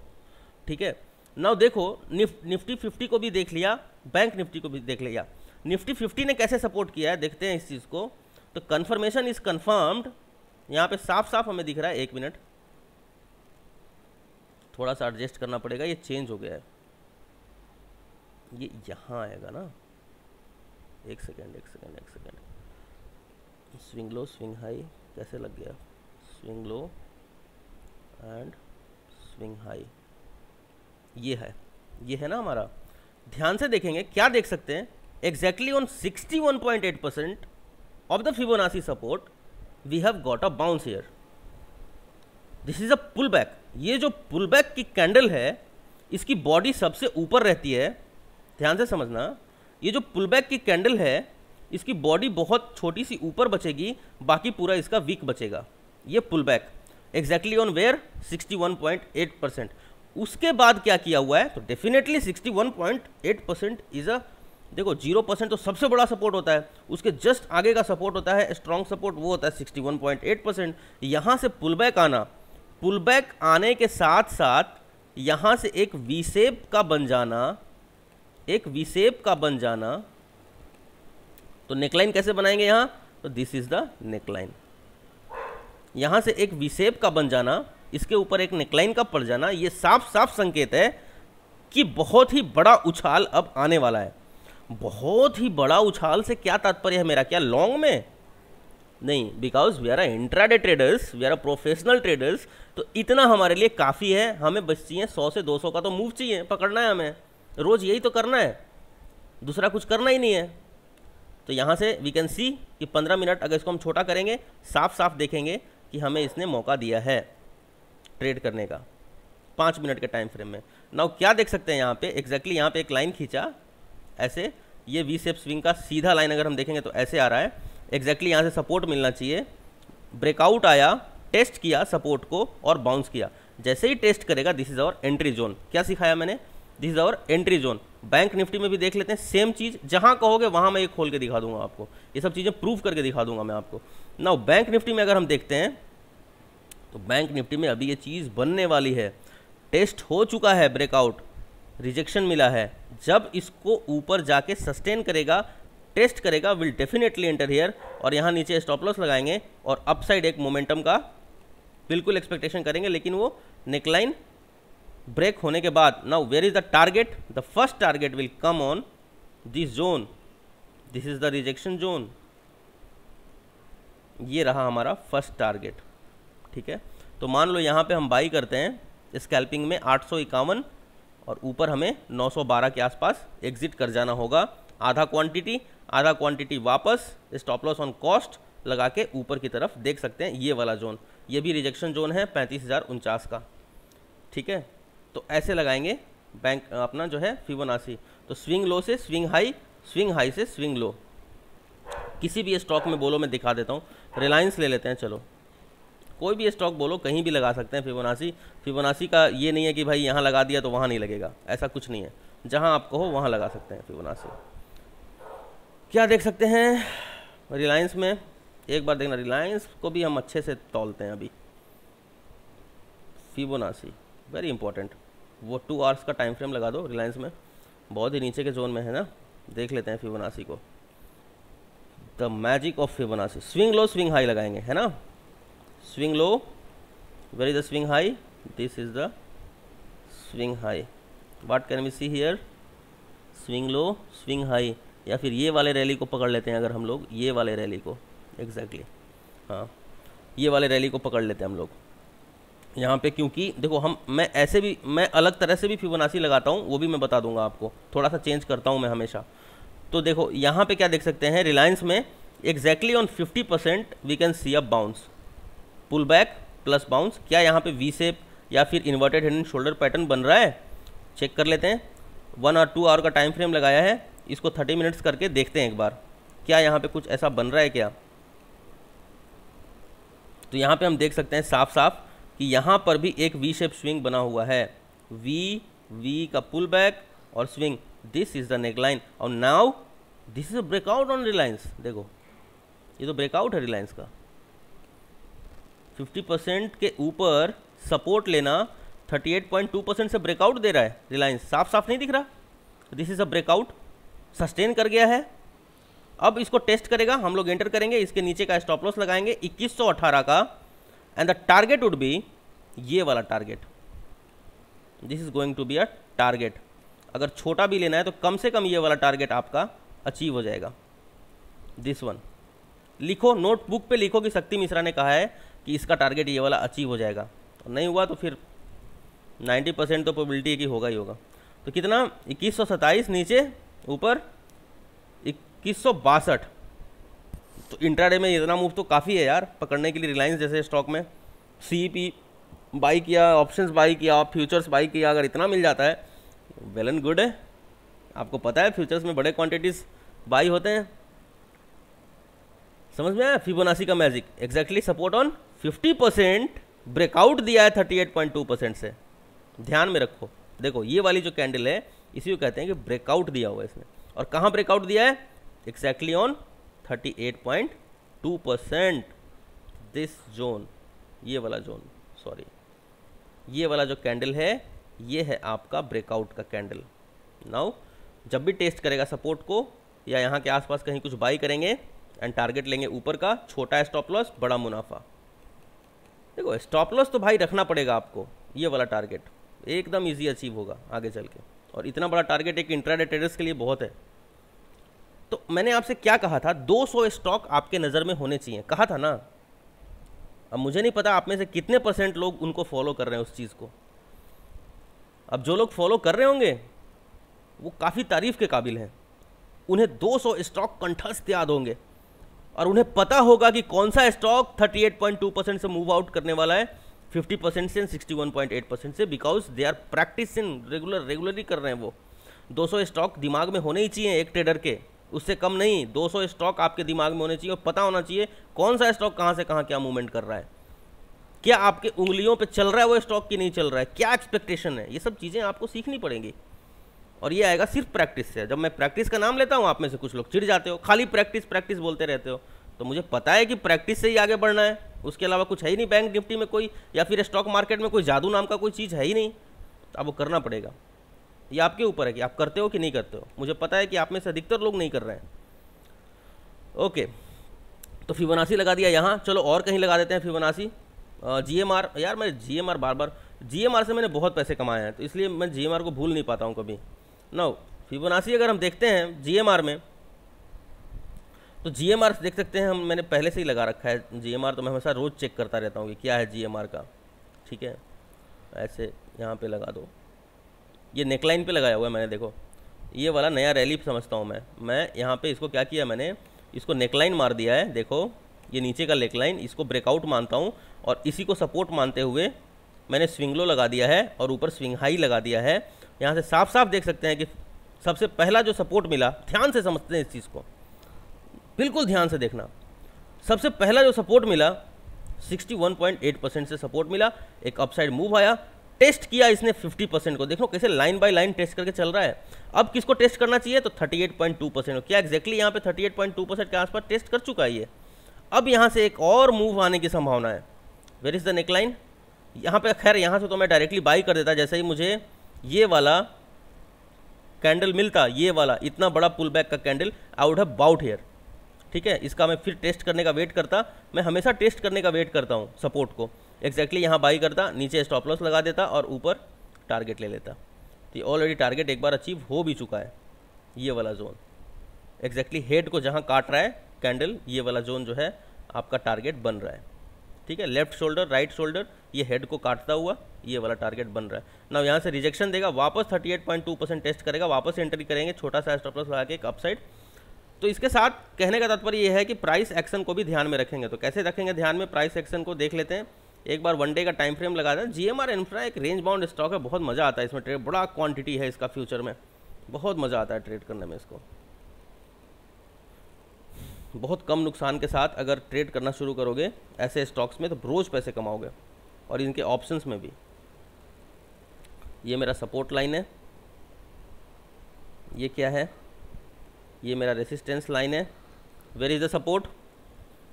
ठीक है। नाउ देखो, निफ्टी 50 को भी देख लिया, बैंक निफ्टी को भी देख लिया। निफ्टी 50 ने कैसे सपोर्ट किया है देखते हैं इस चीज़ को। तो कन्फर्मेशन इज कन्फर्म्ड, यहाँ पे साफ साफ हमें दिख रहा है। 1 मिनट, थोड़ा सा एडजस्ट करना पड़ेगा, ये चेंज हो गया है, ये यहाँ आएगा ना। एक second swing low swing high कैसे लग गया? Swing low and swing high, ये है ना हमारा। ध्यान से देखेंगे, क्या देख सकते हैं? Exactly on 61.8% of the Fibonacci support we have got a bounce here. This is a pull back. ये जो पुल बैक की कैंडल है, इसकी बॉडी सबसे ऊपर रहती है, ध्यान से समझना। ये जो पुल बैक की कैंडल है, इसकी बॉडी बहुत छोटी सी ऊपर बचेगी, बाकी पूरा इसका वीक बचेगा। ये pull back exactly on where 61.8%। उसके बाद क्या किया हुआ है? तो डेफिनेटली 61.8% इज अ, देखो 0% तो सबसे बड़ा सपोर्ट होता है, उसके जस्ट आगे का सपोर्ट होता है स्ट्रॉन्ग सपोर्ट, वो होता है 61.8%। यहाँ से पुल बैक आना, पुल बैक आने के साथ साथ यहाँ से एक वी शेप का बन जाना, एक वी शेप का बन जाना। तो नेकलाइन कैसे बनाएंगे यहाँ? तो दिस इज द नेकलाइन। यहाँ से एक वी शेप का बन जाना, इसके ऊपर एक नेकलाइन का पड़ जाना, ये साफ साफ संकेत है कि बहुत ही बड़ा उछाल अब आने वाला है। बहुत ही बड़ा उछाल से क्या तात्पर्य है मेरा? क्या लॉन्ग में? नहीं, because we are intraday traders, we are professional traders. तो इतना हमारे लिए काफ़ी है। हमें बस चाहिए 100 से 200 का तो मूव चाहिए, पकड़ना है हमें, रोज़ यही तो करना है, दूसरा कुछ करना ही नहीं है। तो यहाँ से वी कैन सी कि 15 मिनट अगर इसको हम छोटा करेंगे, साफ साफ देखेंगे कि हमें इसने मौका दिया है ट्रेड करने का 5 मिनट के टाइम फ्रेम में। नाउ क्या देख सकते हैं यहाँ पे? एग्जैक्टली यहाँ पे एक लाइन खींचा ऐसे, ये वी शेप स्विंग का सीधा लाइन अगर हम देखेंगे तो ऐसे आ रहा है। एग्जैक्टली यहाँ से सपोर्ट मिलना चाहिए, ब्रेकआउट आया, टेस्ट किया सपोर्ट को और बाउंस किया। जैसे ही टेस्ट करेगा, this is our entry zone. क्या सिखाया मैंने? This is our entry zone. Bank Nifty में भी देख लेते हैं सेम चीज़, जहाँ कहोगे वहाँ मैं ये खोल के दिखा दूंगा आपको, ये सब चीज़ें प्रूव करके दिखा दूंगा मैं आपको। नाउ बैंक निफ्टी में अगर हम देखते हैं तो बैंक निफ्टी में अभी ये चीज़ बनने वाली है। टेस्ट हो चुका है, ब्रेकआउट, रिजेक्शन मिला है, जब इसको ऊपर जाके सस्टेन करेगा, टेस्ट करेगा, विल डेफिनेटली एंटर हियर, और यहाँ नीचे स्टॉप लॉस लगाएंगे और अपसाइड एक मोमेंटम का बिल्कुल एक्सपेक्टेशन करेंगे, लेकिन वो नेकलाइन ब्रेक होने के बाद, now where is the target, the first target will come on this zone, this is the rejection zone, ये रहा हमारा फर्स्ट टारगेट। ठीक है, तो मान लो यहाँ पे हम बाई करते हैं स्कैल्पिंग में 851 और ऊपर हमें 912 के आसपास एग्जिट कर जाना होगा। आधा क्वांटिटी वापस स्टॉप लॉस ऑन कॉस्ट लगा के ऊपर की तरफ देख सकते हैं ये वाला जोन, ये भी रिजेक्शन जोन है 35,049 का। ठीक है, तो ऐसे लगाएंगे बैंक अपना जो है फिबोनाची। तो स्विंग लो से स्विंग हाई, स्विंग हाई से स्विंग लो, किसी भी स्टॉक में बोलो, मैं दिखा देता हूँ। रिलायंस ले लेते हैं, चलो कोई भी स्टॉक बोलो, कहीं भी लगा सकते हैं फिबोनाची। फिबोनाची का ये नहीं है कि भाई यहाँ लगा दिया तो वहाँ नहीं लगेगा, ऐसा कुछ नहीं है, जहाँ आप कहो वहाँ लगा सकते हैं फिबोनाची। क्या देख सकते हैं रिलायंस में, एक बार देखना, रिलायंस को भी हम अच्छे से तौलते हैं अभी। फिबोनाची वेरी इंपॉर्टेंट, वो 2 आवर्स का टाइम फ्रेम लगा दो रिलायंस में, बहुत ही नीचे के जोन में है ना, देख लेते हैं फिबोनाची को। The magic of Fibonacci, swing low swing high लगाएंगे, है ना, swing low, where is the swing high, this is the swing high, what can we see here, swing low swing high, या फिर ये वाले रैली को पकड़ लेते हैं अगर हम लोग, ये वाले रैली को एग्जैक्टली हाँ ये वाले रैली को पकड़ लेते हैं हम लोग यहाँ पे, क्योंकि देखो मैं ऐसे भी, मैं अलग तरह से भी फिबोनाची लगाता हूँ, वो भी मैं बता दूंगा आपको, थोड़ा सा चेंज करता हूँ मैं हमेशा। तो देखो यहाँ पे क्या देख सकते हैं, रिलायंस में exactly on 50% we can see a bounce, pull back plus bounce. क्या यहाँ पे वी शेप या फिर inverted head and shoulder pattern बन रहा है, चेक कर लेते हैं। 1 और 2 आवर का टाइम फ्रेम लगाया है, इसको 30 मिनट्स करके देखते हैं एक बार, क्या यहाँ पे कुछ ऐसा बन रहा है क्या। तो यहाँ पे हम देख सकते हैं साफ साफ कि यहाँ पर भी एक वी शेप स्विंग बना हुआ है, वी का पुल बैक और swing, this is the neckline, और now this is a breakout on Reliance. देखो ये तो ब्रेकआउट है रिलायंस का, 50% के ऊपर सपोर्ट लेना, 38.2% से ब्रेकआउट दे रहा है रिलायंस, साफ साफ नहीं दिख रहा, this is a breakout, sustain कर गया है। अब इसको टेस्ट करेगा, हम लोग एंटर करेंगे, इसके नीचे का स्टॉप लॉस लगाएंगे 2118 का, and the target would be ये वाला target, this is going to be a target. अगर छोटा भी लेना है तो कम से कम ये वाला टारगेट आपका अचीव हो जाएगा, दिस वन लिखो, नोटबुक पे लिखो कि शक्ति मिश्रा ने कहा है कि इसका टारगेट ये वाला अचीव हो जाएगा, और नहीं हुआ तो फिर 90% तो प्रोबेबिलिटी है कि होगा ही होगा। तो कितना, 2127 नीचे, ऊपर 2162। तो इंट्राडे में इतना मूव तो काफ़ी है यार पकड़ने के लिए, रिलायंस जैसे स्टॉक में। सीईपी बाई किया, ऑप्शंस बाई किया, फ्यूचर्स बाई किया, अगर इतना मिल जाता है वेल एंड गुड है। आपको पता है फ्यूचर्स में बड़े क्वांटिटीज बाई होते हैं, समझ में आया फिबोनाची का magic. Exactly support on 50%, breakout दिया है 38.2% से, ध्यान में रखो। देखो ये वाली जो कैंडल है इसी को कहते हैं कि ब्रेकआउट दिया हुआ है इसने, और कहाँ ब्रेकआउट दिया है, एग्जैक्टली ऑन 38.2%, दिस जोन, ये वाला जोन, सॉरी ये वाला जो कैंडल है ये है आपका ब्रेकआउट का कैंडल। नाउ जब भी टेस्ट करेगा सपोर्ट को या यहाँ के आसपास कहीं कुछ बाई करेंगे एंड टारगेट लेंगे ऊपर का, छोटा स्टॉप लॉस बड़ा मुनाफा। देखो स्टॉप लॉस तो भाई रखना पड़ेगा आपको, ये वाला टारगेट एकदम इजी अचीव होगा आगे चल के, और इतना बड़ा टारगेट एक इंट्राडे ट्रेडर्स के लिए बहुत है। तो मैंने आपसे क्या कहा था, 200 स्टॉक आपके नज़र में होने चाहिए, कहा था ना। अब मुझे नहीं पता आप में से कितने % लोग उनको फॉलो कर रहे हैं उस चीज़ को। अब जो लोग फॉलो कर रहे होंगे वो काफ़ी तारीफ के काबिल हैं, उन्हें 200 स्टॉक कंठस्थ याद होंगे और उन्हें पता होगा कि कौन सा स्टॉक 38.2% से मूव आउट करने वाला है 50% से 61.8% से, because they are practising regularly कर रहे हैं वो। 200 स्टॉक दिमाग में होने ही चाहिए एक ट्रेडर के, उससे कम नहीं। 200 स्टॉक आपके दिमाग में होने चाहिए और पता होना चाहिए कौन सा स्टॉक कहाँ से कहाँ क्या मूवमेंट कर रहा है, क्या आपके उंगलियों पे चल रहा है वो स्टॉक की नहीं चल रहा है, क्या एक्सपेक्टेशन है, ये सब चीज़ें आपको सीखनी पड़ेंगी। और ये आएगा सिर्फ प्रैक्टिस से। जब मैं प्रैक्टिस का नाम लेता हूँ आप में से कुछ लोग चिढ़ जाते हो, खाली प्रैक्टिस प्रैक्टिस बोलते रहते हो, तो मुझे पता है कि प्रैक्टिस से ही आगे बढ़ना है, उसके अलावा कुछ है ही नहीं। बैंक निफ्टी में कोई या फिर स्टॉक मार्केट में कोई जादू नाम का कोई चीज़ है ही नहीं, तो आपको करना पड़ेगा। ये आपके ऊपर है कि आप करते हो कि नहीं करते हो। मुझे पता है कि आप में से अधिकतर लोग नहीं कर रहे हैं। ओके, तो फिबोनाची लगा दिया यहाँ। चलो और कहीं लगा देते हैं फिबोनाची। GMR, यार मैं GMR बार GMR से मैंने बहुत पैसे कमाए हैं, तो इसलिए मैं GMR को भूल नहीं पाता हूँ कभी। नो, फिबोनाची अगर हम देखते हैं GMR में, तो GMR देख सकते हैं हम, मैंने पहले से ही लगा रखा है GMR, तो मैं हमेशा रोज़ चेक करता रहता हूँ कि क्या है GMR का। ठीक है, ऐसे यहाँ पे लगा दो, ये नेकलाइन पे लगाया हुआ है मैंने, देखो ये वाला नया रैली समझता हूँ मैं यहाँ पे इसको क्या किया, मैंने इसको नेकलाइन मार दिया है। देखो ये नीचे का नेकलाइन, इसको ब्रेकआउट मानता हूँ और इसी को सपोर्ट मानते हुए मैंने स्विंग लो लगा दिया है और ऊपर स्विंग हाई लगा दिया है। यहाँ से साफ साफ देख सकते हैं कि सबसे पहला जो सपोर्ट मिला, ध्यान से समझते हैं इस चीज़ को, बिल्कुल ध्यान से देखना। सबसे पहला जो सपोर्ट मिला 61.8% से सपोर्ट मिला, एक अपसाइड मूव आया, टेस्ट किया इसने 50% को। देखो कैसे लाइन बाय लाइन टेस्ट करके चल रहा है। अब किसको टेस्ट करना चाहिए, तो 38.2%। क्या एग्जैक्टली यहाँ पे 38.2% के आसपास टेस्ट कर चुका है ये। अब यहाँ से एक और मूव आने की संभावना है। वेयर इज द नेकलाइन, यहाँ पे खैर यहाँ से तो मैं डायरेक्टली बाई कर देता, जैसे ही मुझे ये वाला कैंडल मिलता, ये वाला इतना बड़ा पुल बैक का candle, I would have bought here. ठीक है, इसका मैं फिर टेस्ट करने का वेट करता, मैं हमेशा टेस्ट करने का वेट करता हूँ सपोर्ट को। एग्जैक्टली यहाँ बाई करता, नीचे स्टॉप लॉस लगा देता और ऊपर टारगेट ले लेता। तो ये ऑलरेडी टारगेट एक बार अचीव हो भी चुका है, ये वाला जोन एग्जैक्टली हेड को जहाँ काट रहा है कैंडल, ये वाला जोन जो है आपका टारगेट बन रहा है। ठीक है, लेफ्ट शोल्डर राइट शोल्डर, ये हेड को काटता हुआ ये वाला टारगेट बन रहा है ना। यहाँ से रिजेक्शन देगा, वापस 38.2% टेस्ट करेगा, वापस एंट्री करेंगे छोटा सा स्टॉप लॉस लगा के एक अपसाइड। तो इसके साथ कहने का तात्पर्य ये है कि प्राइस एक्शन को भी ध्यान में रखेंगे। तो कैसे रखेंगे ध्यान में प्राइस एक्शन को, देख लेते हैं। एक बार वन डे का टाइम फ्रेम लगा दें। GMR इन्फ्रा एक रेंज बाउंड स्टॉक है, बहुत मज़ा आता है इसमें ट्रेड, बड़ा क्वांटिटी है इसका फ्यूचर में, बहुत मज़ा आता है ट्रेड करने में इसको। बहुत कम नुकसान के साथ अगर ट्रेड करना शुरू करोगे ऐसे स्टॉक्स में तो रोज़ पैसे कमाओगे, और इनके ऑप्शंस में भी। ये मेरा सपोर्ट लाइन है, ये क्या है, ये मेरा रेसिस्टेंस लाइन है। Where is the support,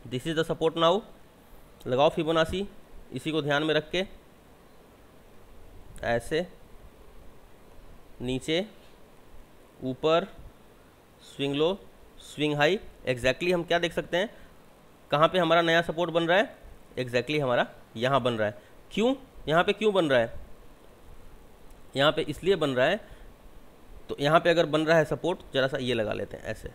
this is the support now. लगाओ फिबोनाची, इसी को ध्यान में रख के ऐसे नीचे ऊपर swing low swing high. Exactly हम क्या देख सकते हैं, कहाँ पे हमारा नया सपोर्ट बन रहा है, एग्जैक्टली हमारा यहाँ बन रहा है। क्यों, यहाँ पे क्यों बन रहा है, यहाँ पे इसलिए बन रहा है, तो यहाँ पे अगर बन रहा है सपोर्ट, जरा सा ये लगा लेते हैं ऐसे।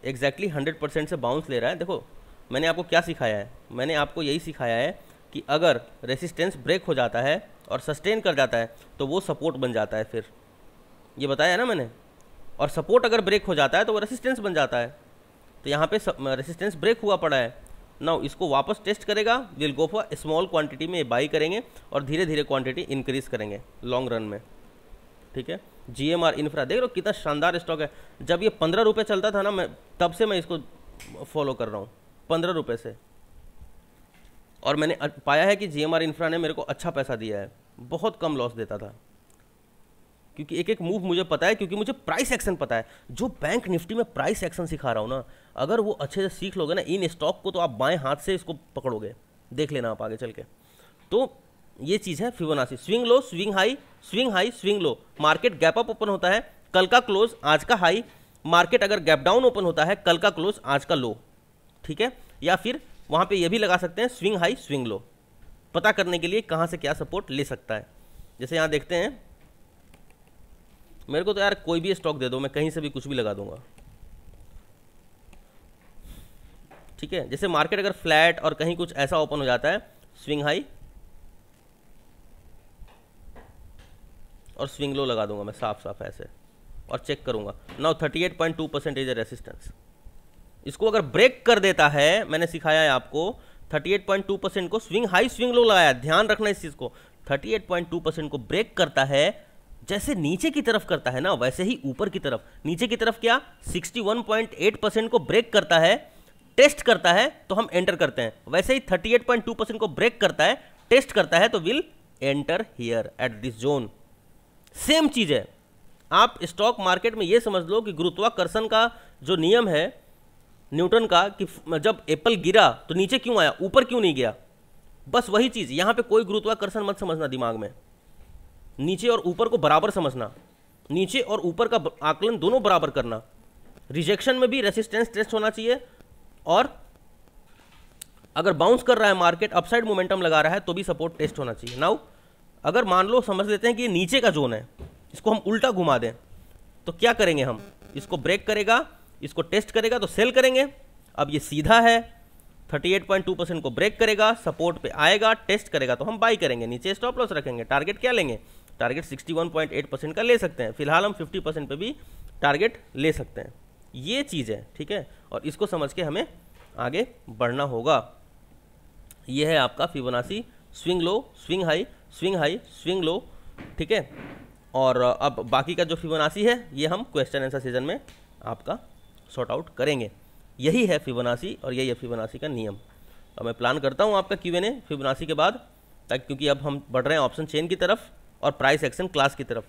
एग्जैक्टली 100% से बाउंस ले रहा है। देखो मैंने आपको क्या सिखाया है, मैंने आपको यही सिखाया है कि अगर रेसिस्टेंस ब्रेक हो जाता है और सस्टेन कर जाता है तो वो सपोर्ट बन जाता है, फिर ये बताया है ना मैंने। और सपोर्ट अगर ब्रेक हो जाता है तो वो रेसिस्टेंस बन जाता है। तो यहाँ पे रेसिस्टेंस ब्रेक हुआ पड़ा है। नाउ इसको वापस टेस्ट करेगा, will go for small quantity में बाई करेंगे और धीरे धीरे क्वांटिटी इंक्रीज करेंगे लॉन्ग रन में। ठीक है, GMR इन्फ्रा देख लो कितना शानदार स्टॉक है। जब ये 15 रुपये चलता था ना, मैं तब से मैं इसको फॉलो कर रहा हूँ 15 रुपये से, और मैंने पाया है कि GMR इन्फ्रा ने मेरे को अच्छा पैसा दिया है, बहुत कम लॉस देता था, क्योंकि एक एक मूव मुझे पता है, क्योंकि मुझे प्राइस एक्शन पता है। जो बैंक निफ्टी में प्राइस एक्शन सिखा रहा हूँ ना, अगर वो अच्छे से सीख लोगे ना इन स्टॉक को, तो आप बाएं हाथ से इसको पकड़ोगे, देख लेना आप आगे चल के। तो ये चीज़ है Fibonacci, swing low swing high swing high swing low. Market gap up open होता है, कल का क्लोज आज का हाई। मार्केट अगर गैप डाउन ओपन होता है, कल का क्लोज आज का लो। ठीक है, या फिर वहाँ पे ये भी लगा सकते हैं स्विंग हाई स्विंग लो, पता करने के लिए कहाँ से क्या सपोर्ट ले सकता है। जैसे यहाँ देखते हैं, मेरे को तो यार कोई भी स्टॉक दे दो, मैं कहीं से भी कुछ भी लगा दूंगा। ठीक है, जैसे मार्केट अगर फ्लैट और कहीं कुछ ऐसा ओपन हो जाता है, स्विंग हाई और स्विंग लो लगा दूंगा मैं साफ साफ ऐसे, और चेक करूंगा। Now 38.2% is resistance. इसको अगर ब्रेक कर देता है, मैंने सिखाया है आपको 38.2% को स्विंग हाई स्विंग लो लगाया, ध्यान रखना इस चीज को। 38.2% को ब्रेक करता है, जैसे नीचे की तरफ करता है ना, वैसे ही ऊपर की तरफ। नीचे की तरफ क्या 61.8% को ब्रेक करता है, टेस्ट करता है तो हम एंटर करते हैं। वैसे ही 38.2% को ब्रेक करता है, टेस्ट करता है तो will enter here at this zone. Same चीज है। आप स्टॉक मार्केट में ये समझ लो कि गुरुत्वाकर्षण का जो नियम है न्यूटन का, कि जब एप्पल गिरा तो नीचे क्यों आया, ऊपर क्यों नहीं गया। बस वही चीज़, यहाँ पे कोई गुरुत्वाकर्षण मत समझना दिमाग में, नीचे और ऊपर को बराबर समझना, नीचे और ऊपर का आकलन दोनों बराबर करना। रिजेक्शन में भी रेसिस्टेंस टेस्ट होना चाहिए, और अगर बाउंस कर रहा है मार्केट, अपसाइड मोमेंटम लगा रहा है, तो भी सपोर्ट टेस्ट होना चाहिए। नाउ अगर मान लो समझ लेते हैं कि ये नीचे का जोन है, इसको हम उल्टा घुमा दें, तो क्या करेंगे हम, इसको ब्रेक करेगा, इसको टेस्ट करेगा तो सेल करेंगे। अब ये सीधा है, 38.2% को ब्रेक करेगा, सपोर्ट पे आएगा, टेस्ट करेगा तो हम बाई करेंगे, नीचे स्टॉप लॉस रखेंगे। टारगेट क्या लेंगे, टारगेट 61.8% का ले सकते हैं, फिलहाल हम 50% पे भी टारगेट ले सकते हैं। ये चीज़ है, ठीक है, और इसको समझ के हमें आगे बढ़ना होगा। ये है आपका Fibonacci swing low, swing high, swing high, swing low, ठीक है। और अब बाकी का जो फिबोनाची है ये हम क्वेश्चन आंसर सीजन में आपका सॉर्ट आउट करेंगे। यही है फिबोनाची और यही है फिबोनाची का नियम। अब मैं प्लान करता हूँ आपका Q&A फिबोनाची के बाद, ताकि क्योंकि अब हम बढ़ रहे हैं ऑप्शन चेन की तरफ और प्राइस एक्शन क्लास की तरफ,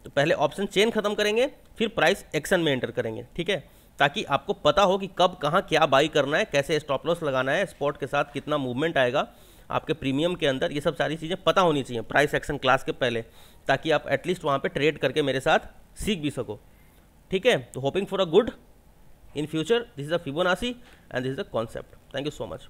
तो पहले ऑप्शन चेन खत्म करेंगे, फिर प्राइस एक्शन में एंटर करेंगे, ठीक है, ताकि आपको पता हो कि कब कहाँ क्या बाई करना है, कैसे स्टॉप लॉस लगाना है, स्पॉट के साथ कितना मूवमेंट आएगा आपके प्रीमियम के अंदर, ये सब सारी चीज़ें पता होनी चाहिए प्राइस एक्शन क्लास के पहले, ताकि आप एटलीस्ट वहाँ पे ट्रेड करके मेरे साथ सीख भी सको, ठीक है। तो hoping for a good in future, this is a Fibonacci and this is a concept. Thank you so much.